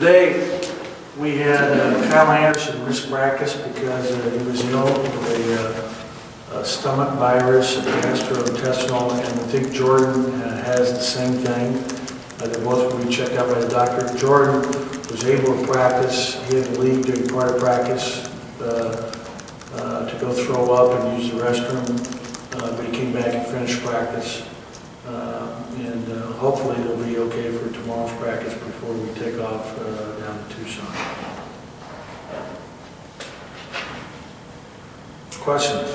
Today, we had Kyle Anderson miss practice because he was ill with a stomach virus, a gastrointestinal, and I think Jordan has the same thing. They're both going to be checked out by the doctor. Jordan was able to practice. He had to leave during part of practice to go throw up and use the restroom, but he came back and finished practice. Hopefully they'll be okay for tomorrow's practice before we take off down to Tucson. Questions?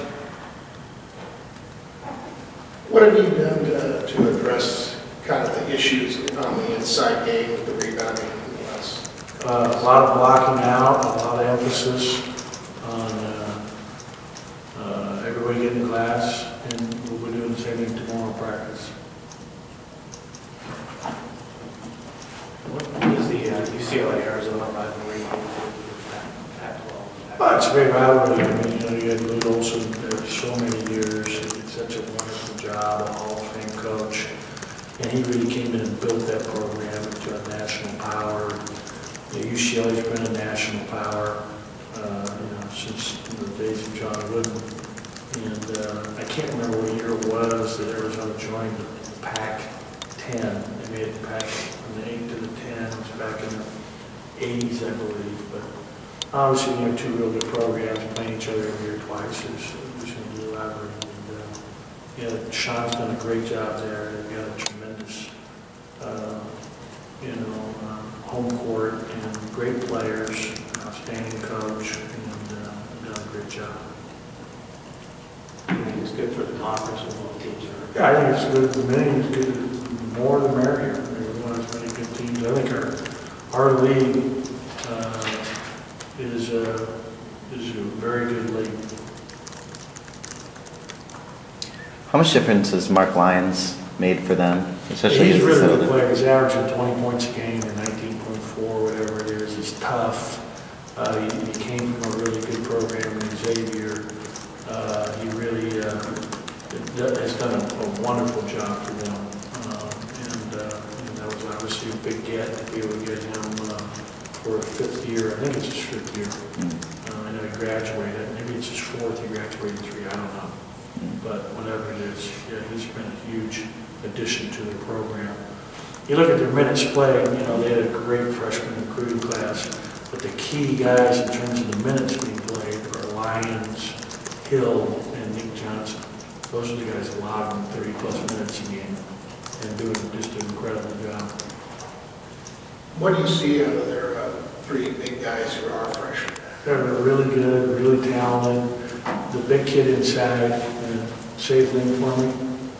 What have you done to address kind of the issues on the inside game with the rebounding in the West? A lot of blocking out, a lot of emphasis on everybody getting in class, and we'll be doing the same thing tomorrow in practice. What is the UCLA-Arizona rivalry? Well, it's a great rivalry. I mean, you had Lute Olson there for so many years. He did such a wonderful job, a Hall of Fame coach. And he really came in and built that program into a national power. UCLA's been a national power, since the days of John Wooden. And I can't remember what year it was that Arizona joined the Pac-10. They made it Pac from the 8 to the 10. It was back in the 80s, I believe. But obviously, you have two real good programs playing each other every year twice. There's going to be a rivalry. And Sean's done a great job there. They've got a tremendous, home court and great players, outstanding coach, and done a great job. I think it's good for the conference and both teams. Yeah, I think it's good. The many is good. The more the merrier. We want as many good teams. I think our league is a very good league. How much difference has Mark Lyons made for them? Especially he's a really good player. He's averaging 20 points a game or 19.4, whatever it is. He's tough. He came from a really good program in Xavier. He really has done a wonderful job for them. That was obviously a big get to be able to get him for a fifth year. I think it's his fifth year. I know he graduated. Maybe it's his fourth. He graduated 3. I don't know. But whatever it is, yeah, he's been a huge addition to the program. You look at their minutes played, they had a great freshman recruiting class, but the key guys in terms of the minutes being played are Lyons, Hill, and Nick Johnson. Those are the guys that allowed them 30-plus minutes a game and doing just an incredible job. What do you see out of their 3 big guys who are freshmen? They're really good, really talented. The big kid inside, say his name for me.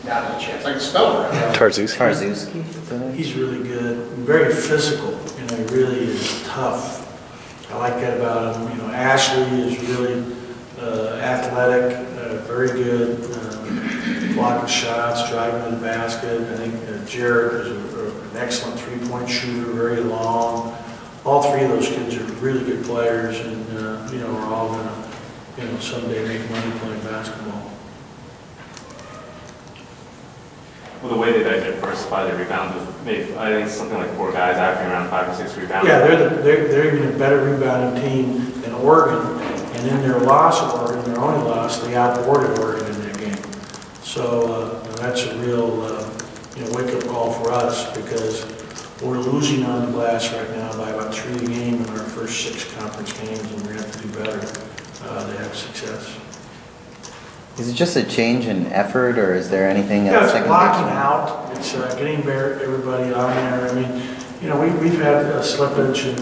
Not a chance. I can spell it. Tarzewski. He's really good, very physical. He really is tough. I like that about him. Ashley is really athletic, very good, blocking shots, driving to the basket. I think Jared is an excellent three-point shooter, very long. All 3 of those kids are really good players, and are all going to, someday make money playing basketball. Well, the way they diversify their rebounds with maybe, I think something like 4 guys averaging around 5 or 6 rebounds. Yeah, they're even a better rebounding team than Oregon, and in their loss of Oregon, their only loss, they outboarded Oregon in that game. So that's a real wake-up call for us, because we're losing on the glass right now by about 3 a game in our first 6 conference games, and we're going to have to do better to have success. Is it just a change in effort, or is there anything else? Yeah, it's blocking out. It's getting everybody on there. I mean, we've had a slippage, and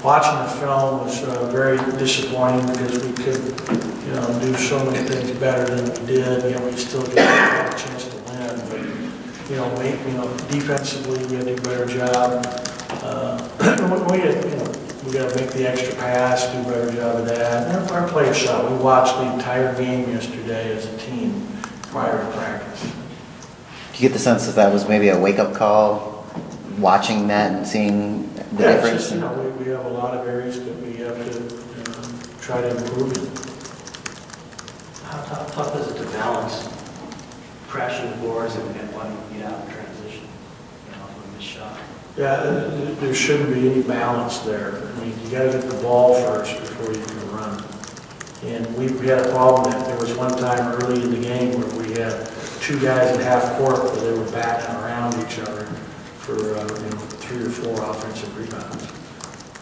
watching the film was very disappointing because we could, do so many things better than we did. We still get a chance to win, but defensively we got to do a better job. We got to make the extra pass, do a better job of that. And our players shot. We watched the entire game yesterday as a team prior to practice. Do you get the sense that was maybe a wake-up call, watching that and seeing the difference? Just, we have a lot of areas that we have to try to improve in. How tough is it to balance crashing the boards and wanting to get out in transition, from this shot? Yeah, there shouldn't be any balance there. I mean, you gotta get the ball first before you can run. And we had a problem that there was one time early in the game where we had two guys at half court where they were batting around each other for 3 or 4 offensive rebounds.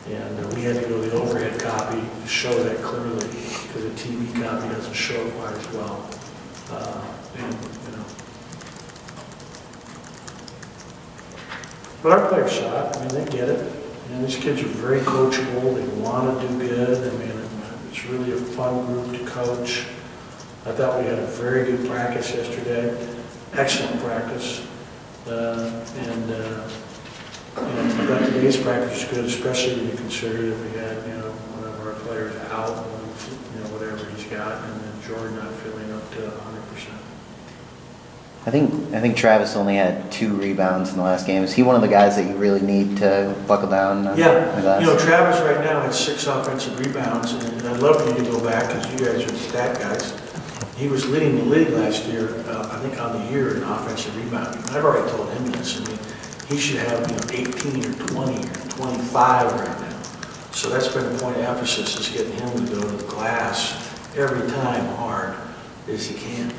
And we had to go to the overhead copy to show that clearly because the TV copy doesn't show it quite as well. But our players shot. I mean, they get it. These kids are very coachable. They want to do good. I mean, it's really a fun group to coach. I thought we had a very good practice yesterday. Excellent practice. I thought today's practice was good, especially when you consider that we had, one of our players out, whatever he's got, and then Jordan not feeling up to 100%. I think Travis only had 2 rebounds in the last game. Is he one of the guys that you really need to buckle down on? Yeah, Travis right now has 6 offensive rebounds, and I'd love for you to go back because you guys are the stat guys. He was leading the league last year, I think on the year in offensive rebounding. I've already told him this. I mean, he should have 18 or 20 or 25 right now. So that's been a point of emphasis, is getting him to go to the glass every time hard as he can.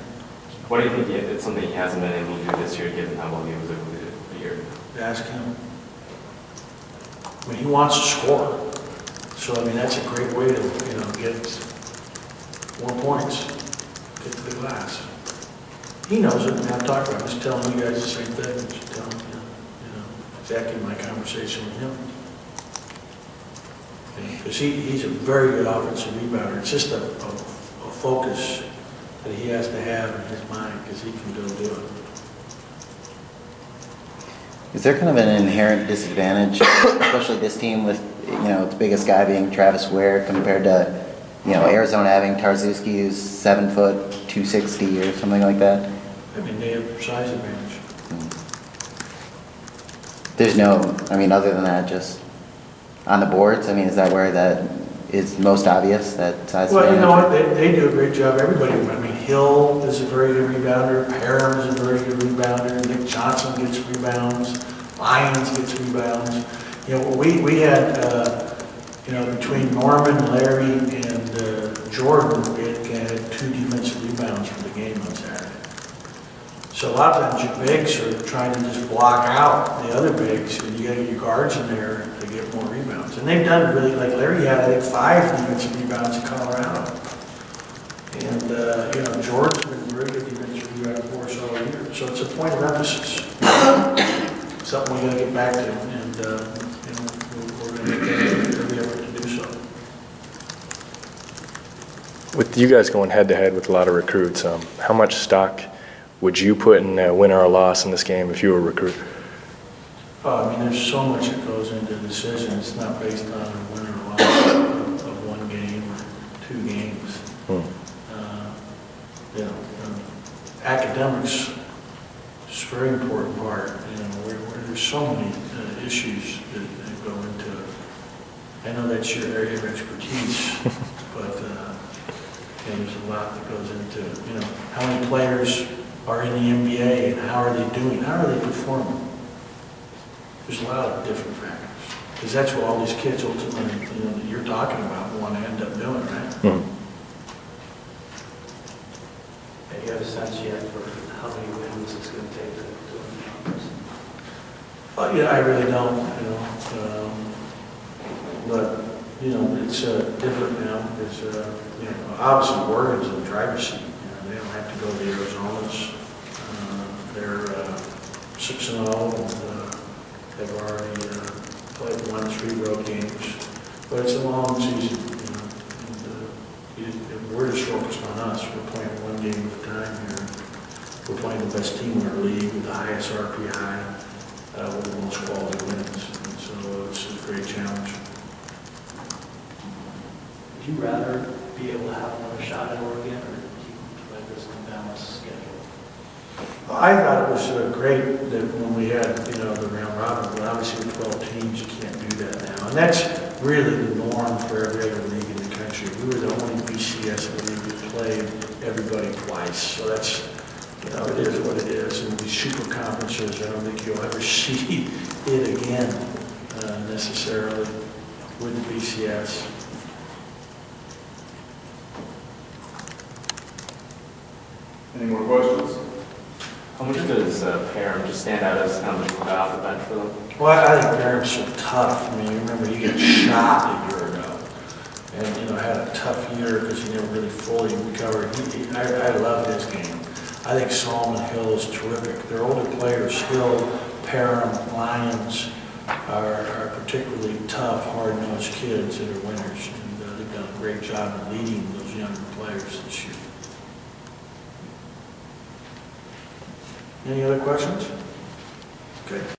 What do you think it's something he hasn't been able to do this year, given how well he was able to do it a year ago? Ask him. I mean, he wants to score. So, I mean, that's a great way to, get more points, get to the glass. He knows it. I mean, I'm talking about, I'm just telling you guys the same thing. I'm just telling exactly my conversation with him. Because he's a very good offensive rebounder. It's just a focus that he has to have in his mind because he can go do it. Is there kind of an inherent disadvantage, especially this team with, its biggest guy being Travis Ware compared to, Arizona having Tarczewski who's 7 foot, 260 or something like that? I mean, they have size advantage. There's no, other than that, just on the boards, is that where that is most obvious, that size Well, advantage? you know what, they do a great job, everybody. Hill is a very good rebounder, Parham is a very good rebounder, Nick Johnson gets rebounds, Lyons gets rebounds. We had, between Norman, Larry, and Jordan, we had 2 defensive rebounds for the game on Saturday. So a lot of times your bigs are trying to just block out the other bigs, and you got to get your guards in there to get more rebounds. And they've done really, like Larry had, I think, 5 defensive rebounds in Colorado. And, Jordan's been very good defensive rebound for us all year. So it's a point of emphasis. Something we got to get back to, and, we're going to make every effort to do so. With you guys going head-to-head with a lot of recruits, how much stock would you put in a win or a loss in this game if you were a recruit? There's so much that goes into the decision. It's not based on a win or a loss of 1 game or 2 games. Academics is a very important part. Where there's so many issues that go into it. I know that's your area of expertise, but there's a lot that goes into it. How many players are in the NBA and how are they doing? How are they performing? There's a lot of different factors. Because that's what all these kids ultimately, that you're talking about want to end up doing, right? Mm-hmm. Do you have a sense yet for how many wins it's going to take to win the conference? I really don't, but, it's different now. There's, obviously Oregon's in the driver's seat. They don't have to go to the Arizonas. They're 6-0 and they've already played 1 3 road games. But it's a long season, and we're just focused on us. We're playing 1 game at a time here. We're playing the best team in our league with the highest RPI, with the most quality wins. And so it's a great challenge. Would you rather be able to have another shot at Oregon, or do you like this unbalanced schedule? I thought it was great that when we had, the round robin, but obviously with 12 teams, you can't do that now. And that's really the norm for every other league in the country. We were the only BCS league that played everybody twice. So that's, it is what it is, and we these super conferences, I don't think you'll ever see it again necessarily with the BCS. Any more questions? How much does Parham just stand out as kind of the guy off the bench for them? Well, I think Parham's so tough. I mean, you remember he got shot a year ago. And, you know, had a tough year because he never really fully recovered. I love his game. I think Solomon Hill is terrific. Their older players, Hill, Parham, Lyons, are particularly tough, hard-nosed kids that are winners. And they've done a great job of leading those younger players this year. Any other questions? Okay.